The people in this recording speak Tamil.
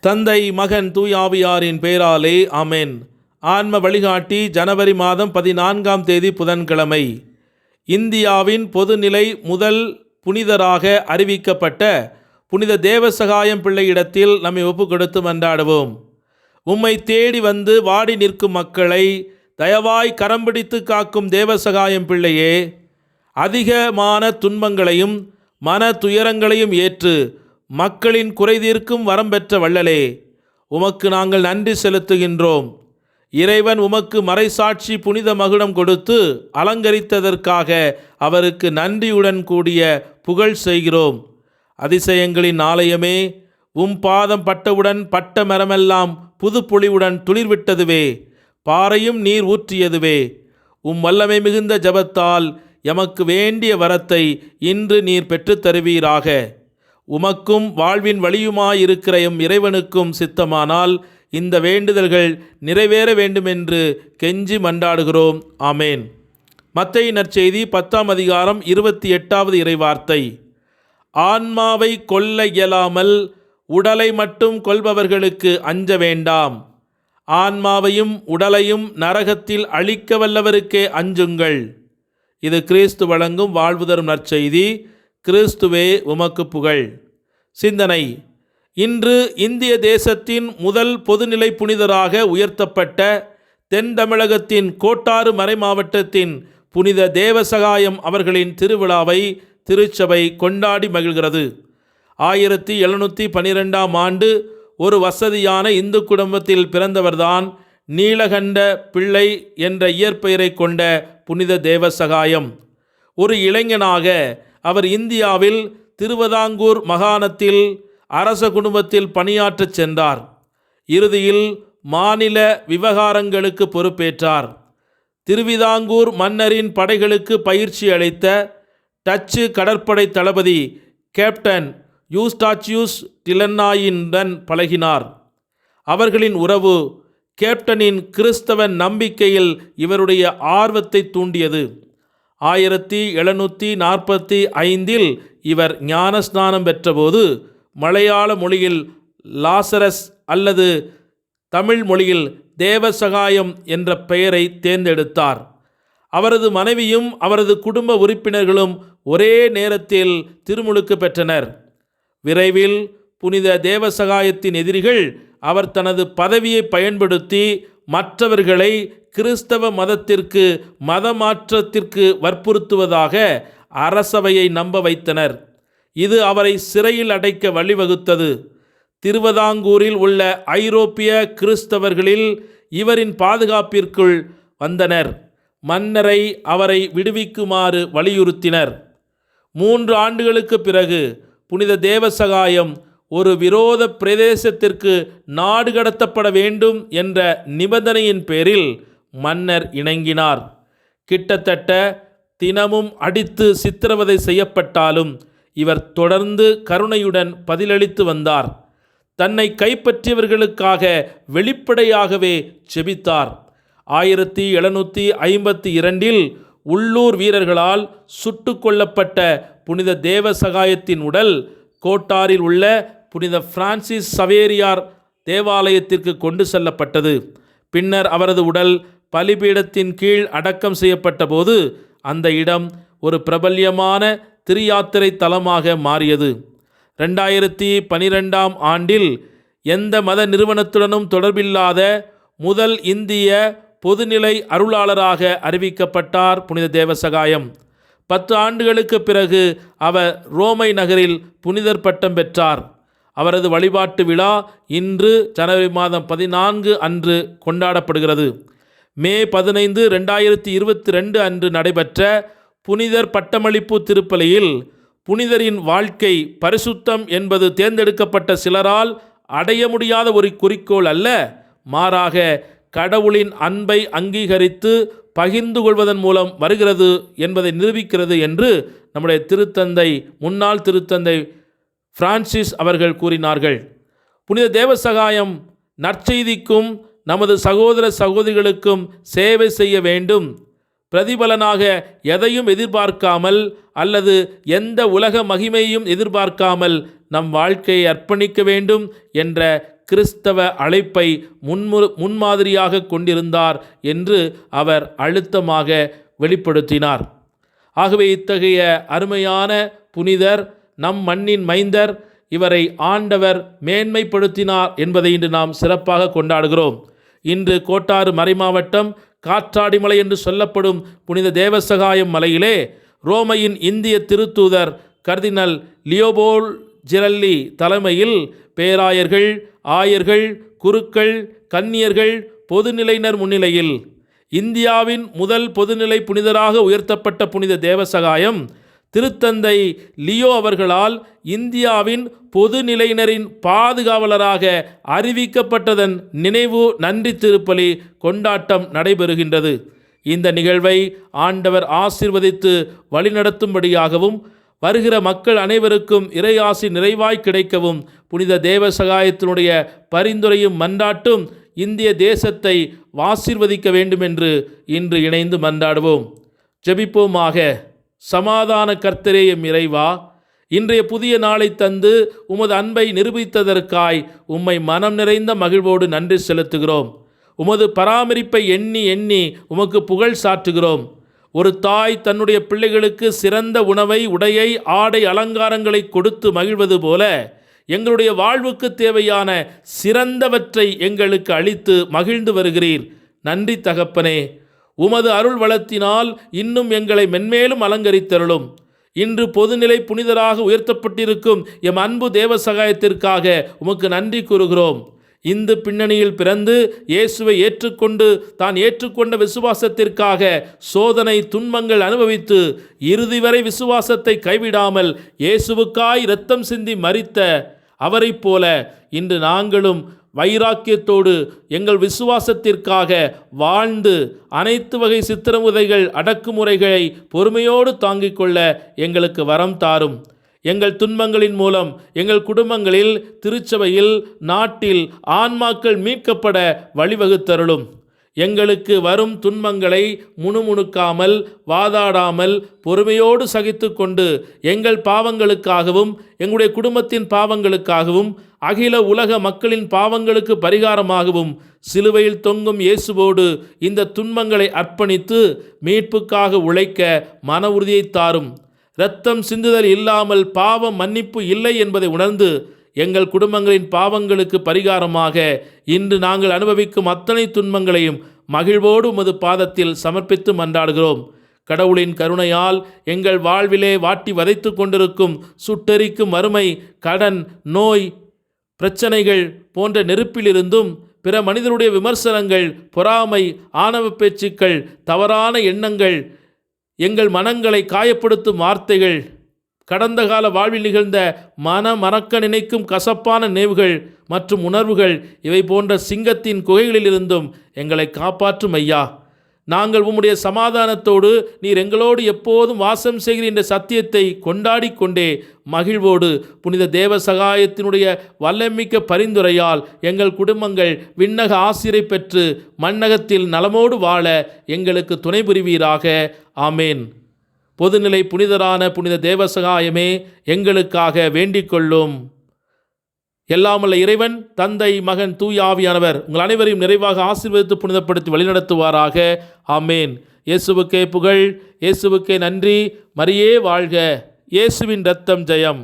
தந்தை மகன் தூயாவியாரின் பெயராலே ஆமென். ஆன்ம வழிகாட்டி ஜனவரி மாதம் 14ஆம் தேதி புதன்கிழமை. இந்தியாவின் பொதுநிலை முதல் புனிதராக அறிவிக்கப்பட்ட புனித தேவசகாயம் பிள்ளையிடத்தில் நம்மை ஒப்புக்கொடுத்து மன்றாடுவோம். உம்மை தேடி வந்து வாடி நிற்கும் மக்களை தயவாய் கரம் பிடித்து காக்கும் தேவசகாயம் பிள்ளையே, அதிகமான துன்பங்களையும் மன துயரங்களையும் ஏற்று மக்களின் குறை தீர்க்கும் வரம் பெற்ற வள்ளலே, உமக்கு நாங்கள் நன்றி செலுத்துகின்றோம். இறைவன் உமக்கு மறைசாட்சி புனித மகுடம் கொடுத்து அலங்கரித்ததற்காக அவருக்கு நன்றியுடன் கூடிய புகழ் செய்கிறோம். அதிசயங்களின் ஆலயமே, பாதம் பட்டவுடன் பட்ட மரமெல்லாம் புது பொலிவுடன் துளிர்விட்டதுவே, பாறையும் நீர் ஊற்றியதுவே. வல்லமை மிகுந்த ஜபத்தால் எமக்கு வேண்டிய வரத்தை இன்று நீர் பெற்றுத் தருவீராக. உமக்கும் வாழ்வின் வழியுமாயிருக்கிற எம் இறைவனுக்கும் சித்தமானால் இந்த வேண்டுதல்கள் நிறைவேற வேண்டுமென்று கெஞ்சி மன்றாடுகிறோம். ஆமேன். மத்தேயு நற்செய்தி 10ஆம் அதிகாரம் 28வது இறைவார்த்தை. ஆன்மாவை கொல்ல இயலாமல் உடலை மட்டும் கொல்பவர்களுக்கு அஞ்ச வேண்டாம். ஆன்மாவையும் உடலையும் நரகத்தில் அழிக்க வல்லவருக்கே அஞ்சுங்கள். இது கிறிஸ்து வழங்கும் வாழ்வு தரும் நற்செய்தி. கிறிஸ்துவே உமக்கு புகழ். சிந்தனை. இன்று இந்திய தேசத்தின் முதல் பொதுநிலை புனிதராக உயர்த்தப்பட்ட தென் தமிழகத்தின் கோட்டாறு மறை மாவட்டத்தின் புனித தேவசகாயம் அவர்களின் திருவிழாவை திருச்சபை கொண்டாடி மகிழ்கிறது. 1712ஆம் ஆண்டு ஒரு வசதியான இந்து குடும்பத்தில் பிறந்தவர்தான் நீலகண்ட பிள்ளை என்ற இயற்பெயரை கொண்ட புனித தேவசகாயம். ஒரு இளைஞனாக அவர் இந்தியாவில் திருவிதாங்கூர் மாகாணத்தில் அரச குடும்பத்தில் பணியாற்றச் சென்றார். இறுதியில் மாநில விவகாரங்களுக்கு பொறுப்பேற்றார். திருவிதாங்கூர் மன்னரின் படைகளுக்கு பயிற்சி அளித்த டச்சு கடற்படை தளபதி கேப்டன் யூஸ்டாச்சியூஸ் டிலன்னாயுடன் பழகினார். அவர்களின் உறவு கேப்டனின் கிறிஸ்தவ நம்பிக்கையில் இவருடைய ஆர்வத்தை தூண்டியது. 1745இல் இவர் ஞானஸ்நானம் பெற்றபோது மலையாள மொழியில் லாசரஸ் அல்லது தமிழ் மொழியில் தேவசகாயம் என்ற பெயரை தேர்ந்தெடுத்தார். அவரது மனைவியும் அவரது குடும்ப உறுப்பினர்களும் ஒரே நேரத்தில் திருமுழுக்கு பெற்றனர். விரைவில் புனித தேவசகாயத்தின் எதிரிகள் அவர் தனது பதவியை பயன்படுத்தி மற்றவர்களை கிறிஸ்தவ மதத்திற்கு மதமாற்றத்திற்கு வற்புறுத்துவதாக அரசவையை நம்ப வைத்தனர். இது அவரை சிறையில் அடைக்க வழிவகுத்தது. திருவிதாங்கூரில் உள்ள ஐரோப்பிய கிறிஸ்தவர்களில் இவரின் பாதுகாப்பிற்குள் வந்தனர். மன்னரை அவரை விடுவிக்குமாறு வலியுறுத்தினர். 3 ஆண்டுகளுக்கு பிறகு புனித தேவசகாயம் ஒரு விரோத பிரதேசத்திற்கு நாடு கடத்தப்பட வேண்டும் என்ற நிபந்தனையின் பேரில் மன்னர் இணங்கினார். கிட்டத்தட்ட தினமும் அடித்து சித்திரவதை செய்யப்பட்டாலும் இவர் தொடர்ந்து கருணையுடன் பதிலளித்து வந்தார். தன்னை கைப்பற்றியவர்களுக்காக வெளிப்படையாகவே செபித்தார். 1752இல் உள்ளூர் வீரர்களால் சுட்டு கொல்லப்பட்ட புனித தேவசகாயத்தின் உடல் கோட்டாரில் உள்ள புனித பிரான்சிஸ் சவேரியார் தேவாலயத்திற்கு கொண்டு செல்லப்பட்டது. பின்னர் அவரது உடல் பலிபீடத்தின் கீழ் அடக்கம் செய்யப்பட்ட போது அந்த இடம் ஒரு பிரபல்யமான திருயாத்திரை தலமாக மாறியது. 2012ஆம் ஆண்டில் எந்த மத நிறுவனத்துடனும் தொடர்பில்லாத முதல் இந்திய பொதுநிலை அருளாளராக அறிவிக்கப்பட்டார் புனித தேவசகாயம். 10 ஆண்டுகளுக்கு பிறகு அவர் ரோமை நகரில் புனிதர் பட்டம் பெற்றார். அவரது வழிபாட்டு விழா இன்று ஜனவரி மாதம் 14 அன்று கொண்டாடப்படுகிறது. மே 15, 2022 அன்று நடைபெற்ற புனிதர் பட்டமளிப்பு திருப்பலியில் புனிதரின் வாழ்க்கை பரிசுத்தம் என்பது தேர்ந்தெடுக்கப்பட்ட சிலரால் அடைய முடியாத ஒரு குறிக்கோள் அல்ல, மாறாக கடவுளின் அன்பை அங்கீகரித்து பகிர்ந்து கொள்வதன் மூலம் வருகிறது என்பதை நிரூபிக்கிறது என்று நம்முடைய முன்னாள் திருத்தந்தை பிரான்சிஸ் அவர்கள் கூறினார்கள். புனித தேவசகாயம் நற்செய்திக்கும் நமது சகோதர சகோதரிகளுக்கும் சேவை செய்ய வேண்டும். பிரதிபலனாக எதையும் எதிர்பார்க்காமல் அல்லது எந்த உலக மகிமையும் எதிர்பார்க்காமல் நம் வாழ்க்கையை அர்ப்பணிக்க வேண்டும் என்ற கிறிஸ்தவ அழைப்பை முன்மாதிரியாக கொண்டிருந்தார் என்று அவர் அழுத்தமாக வெளிப்படுத்தினார். ஆகவே இத்தகைய அருமையான புனிதர், நம் மண்ணின் மைந்தர், இவரை ஆண்டவர் மேன்மைப்படுத்தினார் என்பதை இன்று நாம் சிறப்பாக கொண்டாடுகிறோம். இன்று கோட்டாறு மறைமாவட்டம் காற்றாடிமலை என்று சொல்லப்படும் புனித தேவசகாயம் மலையிலே ரோமையின் இந்திய திருத்தூதர் கர்தினல் லியோபோல் ஜிரல்லி தலைமையில் பேராயர்கள், ஆயர்கள், குருக்கள், கன்னியர்கள், பொதுநிலையினர் முன்னிலையில் இந்தியாவின் முதல் பொதுநிலை புனிதராக உயர்த்தப்பட்ட புனித தேவசகாயம் திருத்தந்தை லியோ அவர்களால் இந்தியாவின் பொதுநிலையினரின் பாதுகாவலராக அறிவிக்கப்பட்டதன் நினைவு நன்றி திருப்பலி கொண்டாட்டம் நடைபெறுகின்றது. இந்த நிகழ்வை ஆண்டவர் ஆசீர்வதித்து வழிநடத்தும்படியாகவும் வருகிற மக்கள் அனைவருக்கும் இறையாசி நிறைவாய் கிடைக்கவும் புனித தேவசகாயத்தினுடைய பரிந்துரையும் மன்றாட்டும் இந்திய தேசத்தை ஆசீர்வதிக்க வேண்டுமென்று இன்று இணைந்து மன்றாடுவோம். ஜெபிப்போமாக. சமாதான கர்த்தரே எம் இறைவா, இன்றைய புதிய நாளை தந்து உமது அன்பை நிரூபித்ததற்காய் உம்மை மனம் நிறைந்த மகிழ்வோடு நன்றி செலுத்துகிறோம். உமது பராமரிப்பை எண்ணி எண்ணி உமக்கு புகழ் சாற்றுகிறோம். ஒரு தாய் தன்னுடைய பிள்ளைகளுக்கு சிறந்த உணவை, உடையை, ஆடை, அலங்காரங்களை கொடுத்து மகிழ்வது போல எங்களுடைய வாழ்வுக்கு தேவையான சிறந்தவற்றை எங்களுக்கு அளித்து மகிழ்ந்து வருகிறீர். நன்றி தகப்பனே. உமது அருள் வளத்தினால் இன்னும் எங்களை மென்மேலும் அலங்கரித்தருளும். இன்று பொதுநிலை புனிதராக உயர்த்தப்பட்டிருக்கும் எம் அன்பு தேவசகாயத்திற்காக உமக்கு நன்றி கூறுகிறோம். இந்து பின்னணியில் பிறந்து இயேசுவை ஏற்றுக்கொண்டு தான் ஏற்றுக்கொண்ட விசுவாசத்திற்காக சோதனை துன்பங்கள் அனுபவித்து இறுதி வரை விசுவாசத்தை கைவிடாமல் இயேசுவுக்காய் இரத்தம் சிந்தி மரித்த அவரைப் போல இன்று நாங்களும் வைராக்கியத்தோடு எங்கள் விசுவாசத்திற்காக வாழ்ந்து அனைத்து வகை சித்திரமுதைகள், அடக்குமுறைகளை பொறுமையோடு தாங்கிக் கொள்ள எங்களுக்கு வரம் தாரும். எங்கள் துன்பங்களின் மூலம் எங்கள் குடும்பங்களில், திருச்சபையில், நாட்டில் ஆன்மாக்கள் மீட்கப்பட வழிவகுத்தருளும். எங்களுக்கு வரும் துன்பங்களை முணுமுணுக்காமல், வாதாடாமல், பொறுமையோடு சகித்து கொண்டு எங்கள் பாவங்களுக்காகவும் எங்களுடைய குடும்பத்தின் பாவங்களுக்காகவும் அகில உலக மக்களின் பாவங்களுக்கு பரிகாரமாகவும் சிலுவையில் தொங்கும் இயேசுவோடு இந்த துன்பங்களை அர்ப்பணித்து மீட்புக்காக உழைக்க மன உறுதியை தாரும். இரத்தம் சிந்துதல் இல்லாமல் பாவம் மன்னிப்பு இல்லை என்பதை உணர்ந்து எங்கள் குடும்பங்களின் பாவங்களுக்கு பரிகாரமாக இன்று நாங்கள் அனுபவிக்கும் அத்தனை துன்பங்களையும் மகிழ்வோடு உமது பாதத்தில் சமர்ப்பித்து மன்றாடுகிறோம். கடவுளின் கருணையால் எங்கள் வாழ்விலே வாட்டி வதைத்து கொண்டிருக்கும் சுட்டெரிக்கும் வறுமை, கடன், நோய், பிரச்சனைகள் போன்ற நெருப்பிலிருந்தும் பிற மனிதருடைய விமர்சனங்கள், பொறாமை, ஆணவ பேச்சுக்கள், தவறான எண்ணங்கள், எங்கள் மனங்களை காயப்படுத்தும் வார்த்தைகள், கடந்த கால வாழ்வில் நிகழ்ந்த மறக்க நினைக்கும் கசப்பான நினைவுகள் மற்றும் உணர்வுகள், இவை போன்ற சிங்கத்தின் குகைகளிலிருந்தும் எங்களை காப்பாற்றும் ஐயா. நாங்கள் உம்முடைய சமாதானத்தோடு நீர் எங்களோடு எப்போதும் வாசம் செய்கிற இந்த சத்தியத்தை கொண்டாடி கொண்டே மகிழ்வோடு புனித தேவ சகாயத்தினுடைய வல்லமிக்க பரிந்துரையால் எங்கள் குடும்பங்கள் விண்ணக ஆசிரை பெற்று மண்ணகத்தில் நலமோடு வாழ எங்களுக்கு துணை புரிவீராக. ஆமேன். பொதுநிலை புனிதரான புனித தேவசகாயமே எங்களுக்காக வேண்டிக் கொள்ளும். எல்லாமல்ல இறைவன், தந்தை, மகன், தூய ஆவியானவர் உங்கள் அனைவரையும் நிறைவாக ஆசீர்வதித்து புனிதப்படுத்தி வழிநடத்துவாராக. ஆமேன். இயேசுவுக்கே புகழ், இயேசுவுக்கே நன்றி. மரியே வாழ்க. இயேசுவின் இரத்தம் ஜெயம்.